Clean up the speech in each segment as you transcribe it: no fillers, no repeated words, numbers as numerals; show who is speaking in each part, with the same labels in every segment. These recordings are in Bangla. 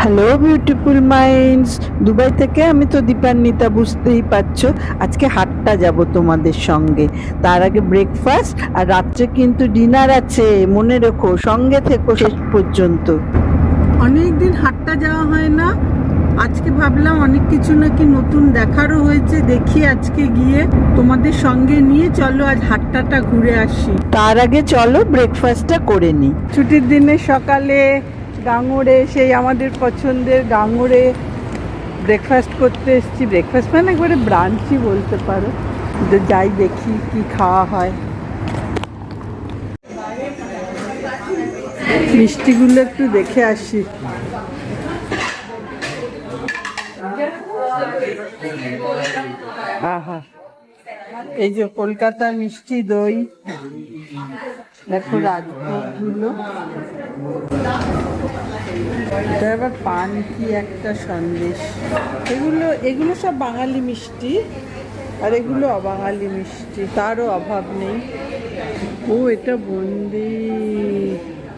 Speaker 1: হ্যালো বিউটিফুল মাইন্ডস, দুবাই থেকে আমি তো দীপান্বিতা, বুঝতেই পারছো। আজকে হাটটা যাব তোমাদের সঙ্গে। তার আগে ব্রেকফাস্ট, আর রাত্রে কিন্তু ডিনার আছে, মনে রেখো, সঙ্গে থেকো শেষ পর্যন্ত। অনেকদিন হাটটা যাওয়া হয় না, আজকে ভাবলাম অনেক কিছু নাকি নতুন দেখারও হয়েছে, দেখি আজকে গিয়ে তোমাদের সঙ্গে নিয়ে চলো আজ হাটটাটা ঘুরে আসি। তার আগে চলো ব্রেকফাস্টটা করে নিই। ছুটির দিনে সকালে গাঙড়ে, সেই আমাদের পছন্দের গাঙড়ে ব্রেকফাস্ট করতে এসেছি। ব্রেকফাস্ট মানে একবারে ব্রাঞ্চই বলতে পারো। যাই দেখি কি খাওয়া হয়। মিষ্টিগুলো একটু দেখে আসি। আহা, এই যে কলকাতা মিষ্টি দই, দেখো রাজভোগগুলো। এটা আবার পান কি একটা সন্দেশ। এগুলো সব বাঙালি মিষ্টি, আর এগুলো অবাঙালি মিষ্টি, তারও অভাব নেই। ও এটা বুন্দি,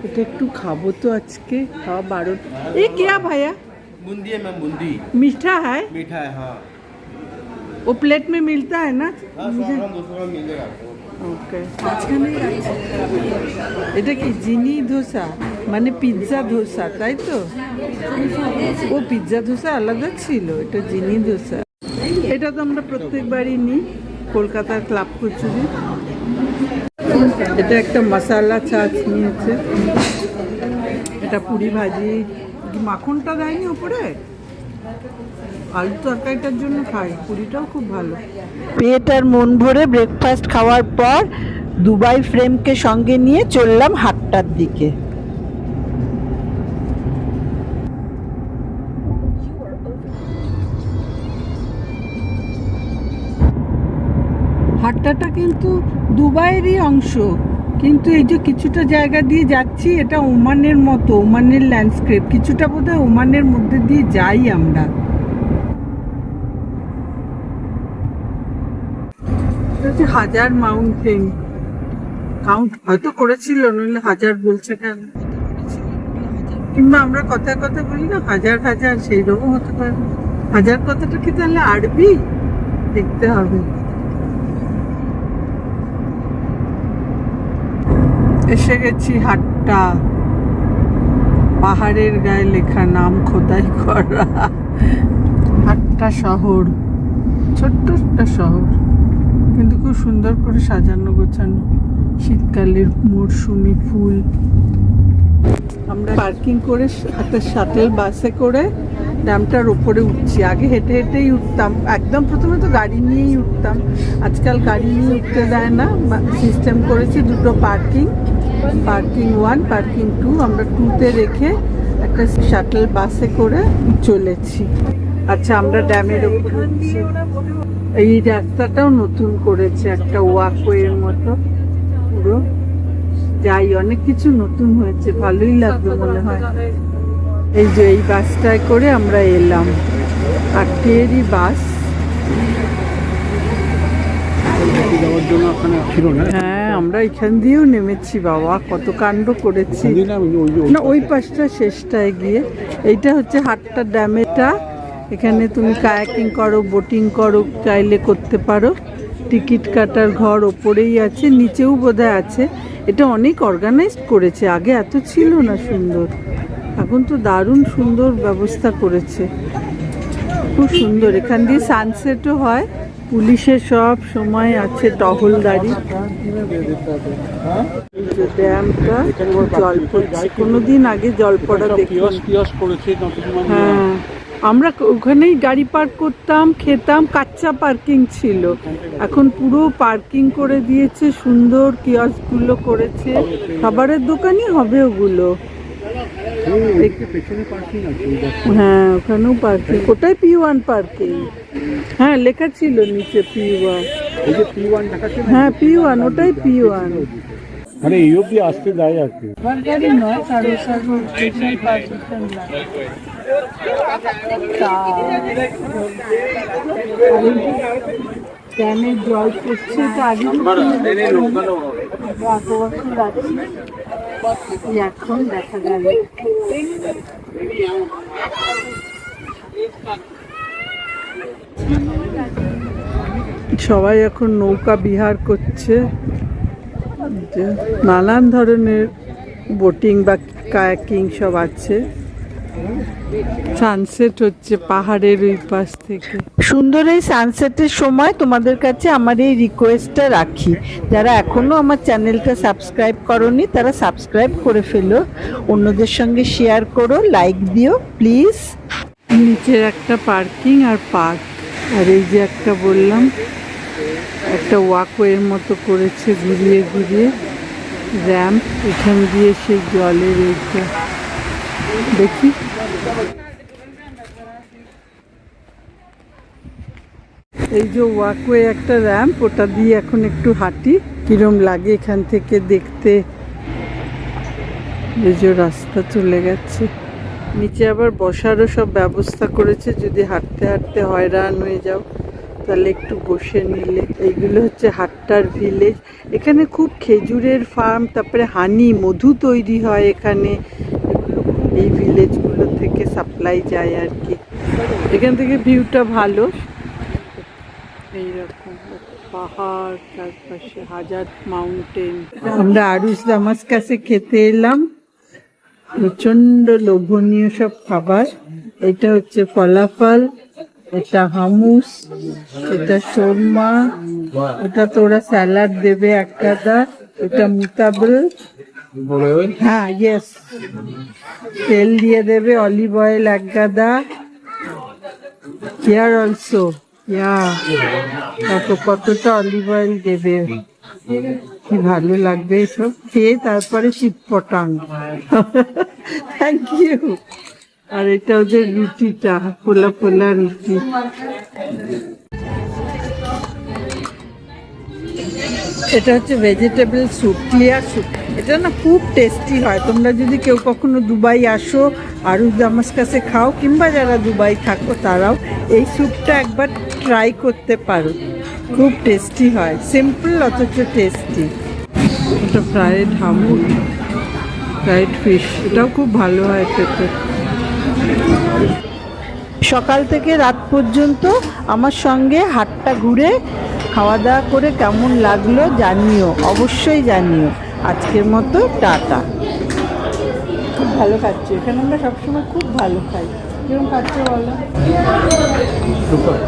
Speaker 1: এটা একটু খাবো তো আজকে, খাওয়া 12। এ क्या ভাইয়া?
Speaker 2: बूंदी है मैम, बूंदी
Speaker 1: मीठा है?
Speaker 2: मीठा है। हाँ
Speaker 1: वो प्लेट में मिलता है ना?
Speaker 2: 100 ग्राम 200 ग्राम मिल जाएगा आपको।
Speaker 1: ওকে, এটা কি জিনি ধোসা, মানে পিৎজা ধোসা, তাই তো? ও পিৎজা ধোসা আলাদা ছিল, এটা জিনি ধোসা। এটা তো আমরা প্রত্যেকবারই নিই, কলকাতার ক্লাব কচুরি। এটা একটা মশালা চাট নিয়েছে। এটা পুরি ভাজি, মাখনটা দেয়নি ওপরে, আলু তরকারিটার জন্য খাই। পুরিটাও খুব ভালো। পেট আর মন ভরে ব্রেকফাস্ট খাওয়ার পর দুবাই ফ্রেমকে সঙ্গে নিয়ে চললাম হাটটার দিকে। হাটটাটা কিন্তু দুবাইয়েরই অংশ, কিন্তু এই যে কিছুটা জায়গা দিয়ে যাচ্ছি, এটা ওমানের মতো, ওমানের ল্যান্ডস্কেপ, কিছুটা বোধহয় ওমানের মধ্যে দিয়ে যাই আমরা। হাজার মাউন্টেন কাউন্ট হয়তো করেছিল, নইলে হাজার বলছে কেন? কিংবা আমরা কথায় কথা বলি না হাজার হাজার, সেই রকম হতে পারে। হাজার কথাটা কি তাহলে আরবি? দেখতে হবে। এসে গেছি হাটটা, পাহাড়ের গায়ে লেখা, নাম খোদাই করা। হাটটা শহর, ছোট্ট একটা শহর, কিন্তু খুব সুন্দর করে সাজানো গোছানো। শীতকালের মরশুমি ফুল। আমরা পার্কিং করে একটা শাটেল বাসে করে ড্যামটার ওপরে উঠছি। আগে হেঁটে হেঁটেই উঠতাম, একদম প্রথমে তো গাড়ি নিয়েই উঠতাম। আজকাল গাড়ি নিয়ে উঠতে দেয় না, সিস্টেম করেছে দুটো পার্কিং, পার্কিং 1, পার্কিং 2। আমরা 2তে রেখে একটা শাটেল বাসে করে চলেছি। আচ্ছা, আমরা ড্যামের ওপরে উঠছি। এই রাস্তাটাও নতুন করেছে, একটা ওয়াকওয়ের মতো পুরো। যাই, অনেক কিছু নতুন হয়েছে, ভালোই লাগবে মনে হয়। এই যে এই বাসটায় করে আমরা এলাম, 8টেরই বাস। হ্যাঁ, আমরা এখান দিয়েও নেমেছি। বাবা, কত কাণ্ড করেছি না ওই পাশটা শেষটায় গিয়ে। এইটা হচ্ছে হাটটা ড্যামেটা। এখানে তুমি কায়াকিং করো, বোটিং করো, চাইলে করতে পারো। টিকিট কাটার ঘর ওপরেই আছে, নিচেও বোধহয় আছে। এটা অনেক অর্গানাইজড করেছে, আগে এত ছিল না সুন্দর, এখন তো দারুণ সুন্দর ব্যবস্থা করেছে, খুব সুন্দর। এখান দিয়ে সানসেটও হয়। পুলিশের সব সময় আছে টহলদারি। ড্যামটা জল পড়ছে, কোনোদিন আগে জল পড়া দেখি। হ্যাঁ, আমরা ওখানেই গাড়ি পার্ক করতাম, খেতাম, কাচ্চা পার্কিং ছিল, এখন পুরো পার্কিং করে দিয়েছে, সুন্দর কিয়স্কগুলো করেছে। খাবারের দোকানই হবে ওগুলো। হ্যাঁ, ওখানেও পার্কিং। কোথায় P1 পার্কিং? হ্যাঁ, লেখা ছিল নিচে P1। হ্যাঁ, P1, ওটাই P1।
Speaker 3: মানে এই অব্দি আসতে দেয় আর কি,
Speaker 1: গাড়ি নয়, স্পেশাল পারমিশন লাগে। ড্যামে জল পড়ছে, এটা আগে এখন দেখা গেল। সবাই এখন নৌকা বিহার করছে, যে নানান ধরনের বোটিং বা কায়াকিং সব আছে। সানসেট হচ্ছে পাহাড়ের ওই পাশ থেকে। সুন্দর এই সানসেটের সময় তোমাদের কাছে আমার এই রিকোয়েস্টটা রাখি, যারা এখনো আমার চ্যানেলটা সাবস্ক্রাইব করোনি তারা সাবস্ক্রাইব করে ফেলো, অন্যদের সঙ্গে শেয়ার করো, লাইক দিও প্লিজ। নিচের একটা পার্কিং আর পার্ক, আর এই যে একটা বললাম একটা ওয়াকওয়ের মতো করেছে ঘুরিয়ে ঘুরিয়ে, র্যাম্প, এখান দিয়ে সেই জলের এইটা দেখি। এই যে ওয়াকওয়ে একটা র্যাম্প, ওটা দিয়ে এখন একটু হাঁটি, কিরম লাগে এখান থেকে দেখতে। এই যে রাস্তা চলে গেছে, নিচে আবার বসারও সব ব্যবস্থা করেছে, যদি হাঁটতে হাঁটতে হয়রান হয়ে যাও তাহলে একটু বসে নিলে। এইগুলো হচ্ছে হাট্টার ভিলেজ, এখানে খুব খেজুরের ফার্ম, তারপরে হানি, মধু তৈরি হয় এখানে, এই ভিলেজগুলো থেকে সাপ্লাই যায় আর কি। এখান থেকে ভিউটা ভালো, এইরকম পাহাড়, চারপাশে হাজার মাউন্টেন। আমরা আরুস দামাস্কাসে খেতে এলাম, প্রচন্ড লোভনীয় সব খাবার। এটা হচ্ছে ফলাফল, এটা হামুস, এটা শর্মা, এটা তোরা স্যালাড দেবে এক গাদা, এটা মুতাবল, হ্যাঁ ইয়েস, তেল দিয়ে দেবে, অলিভ অয়েল এক গাদা, হিয়ার অলসো, তারপর কতটা অলিভ অয়েল দেবে, কি ভালো লাগবে এসব খেয়ে। তারপরে শীতপটাং, থ্যাংক ইউ। আর এটা ওদের রুটিটা, ফোলা ফোলা রুটি। এটা হচ্ছে ভেজিটেবল স্যুপ, ক্লিয়ার স্যুপ, এটা না খুব টেস্টি হয়। তোমরা যদি কেউ কখনো দুবাই আসো, আরুস দামাস্কাসে খাও, কিংবা যারা দুবাই থাকো তারাও এই স্যুপটা একবার ট্রাই করতে পারো, খুব টেস্টি হয়, সিম্পল অথচ টেস্টি। এটা ফ্রাইড হামুর, ফ্রাইড ফিশ, এটাও খুব ভালো হয় খেতে। সকাল থেকে রাত পর্যন্ত আমার সঙ্গে হাটটা ঘুরে খাওয়া দাওয়া করে কেমন লাগলো জানিও, অবশ্যই জানিও। আজকের মতো টাটা। খুব ভালো খাচ্ছি এখানে, আমরা সবসময় খুব ভালো খাই। কিরকম খাচ্ছে বলো? সুপার।